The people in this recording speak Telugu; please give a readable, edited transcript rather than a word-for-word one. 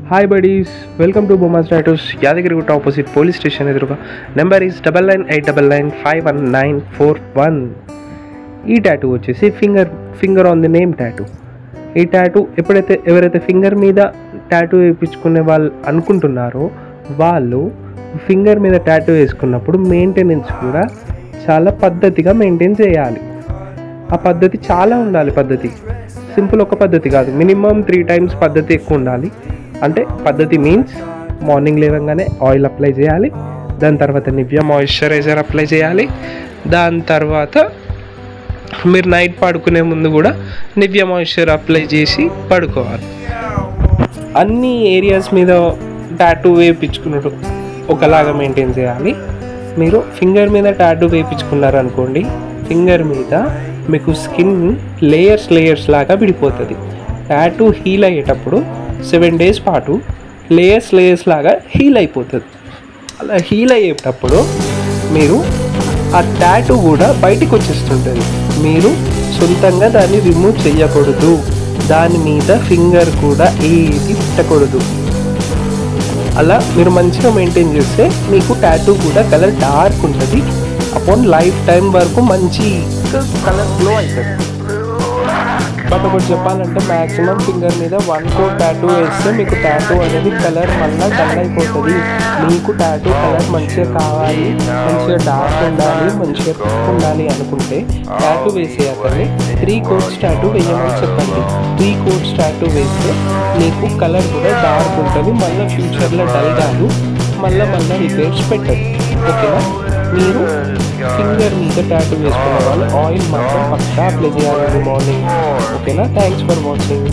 Hi buddies, welcome to Boma's Tattoos, Yadagirigutta opposite police station ఎదురుగా. Number is 9989995141. ఈ టాటూ వచ్చేసి finger on the name tattoo. ఈ టాటూ ఎవరైతే ఫింగర్ మీద టాటూ వేయించుకునే వాళ్ళు అనుకుంటున్నారో వాళ్ళు ఫింగర్ మీద టాటూ వేసుకున్నప్పుడు మెయింటెనెన్స్ కూడా చాలా పద్ధతిగా మెయింటైన్ చేయాలి. ఆ పద్ధతి చాలా ఉండాలి. పద్ధతి సింపుల్ ఒక పద్ధతి కాదు, మినిమం 3 times పద్ధతి ఎక్కువ ఉండాలి. అంటే పద్ధతి మీన్స్ మార్నింగ్ లేవగానే ఆయిల్ అప్లై చేయాలి, దాని తర్వాత నివ్యా మాయిశ్చరైజర్ అప్లై చేయాలి, దాని తర్వాత మీరు నైట్ పడుకునే ముందు కూడా నివ్యా మాయిశ్చర్ అప్లై చేసి పడుకోవాలి. అన్ని ఏరియాస్ మీద టాటూ వేయించుకున్నట్టు ఒకలాగా మెయింటైన్ చేయాలి. మీరు ఫింగర్ మీద టాటూ వేయించుకున్నారనుకోండి, ఫింగర్ మీద మీకు స్కిన్ లేయర్స్ లాగా విడిపోతుంది. టాటూ హీల్ అయ్యేటప్పుడు 7 days పాటు లేయర్స్ లాగా హీల్ అయిపోతుంది. అలా హీల్ అయ్యేటప్పుడు మీరు ఆ టాటూ కూడా బయటికి వచ్చేస్తుంటుంది. మీరు సొంతంగా దాన్ని రిమూవ్ చేయకూడదు, దాని మీద ఫింగర్ కూడా ఏది పెట్టకూడదు. అలా మీరు మంచిగా మెయింటైన్ చేస్తే మీకు టాటూ కూడా కలర్ డార్క్ ఉంటుంది. అపాన్ లైఫ్ టైం వరకు మంచి కలర్ గ్లో అవుతుంది. బట్ ఒకటి చెప్పాలంటే మ్యాక్సిమం ఫింగర్ మీద 1 coat టాటూ వేస్తే మీకు టాటూ అనేది కలర్ మళ్ళీ డల్ అయిపోతుంది. మీకు టాటూ కలర్ మంచిగా కావాలి, మంచిగా డార్క్ ఉండాలి, మంచిగా థిక్ ఉండాలి అనుకుంటే టాటూ వేసేయాలి. 3 coats టాటూ వేయమని చెప్పండి. 3 coats టాటూ వేస్తే మీకు కలర్ కూడా డార్క్ ఉంటుంది. మళ్ళీ ఫ్యూచర్లో డల్ కాదు, మళ్ళీ రిపేర్స్ పెట్టదు. ఓకేనా? మీరు ఫింగర్ మీద టాటూ వేసుకునే వాళ్ళు ఆయిల్ మాత్రం పక్కా అప్లై చేయాలి మార్నింగ్. ఓకేనా? Thanks for watching.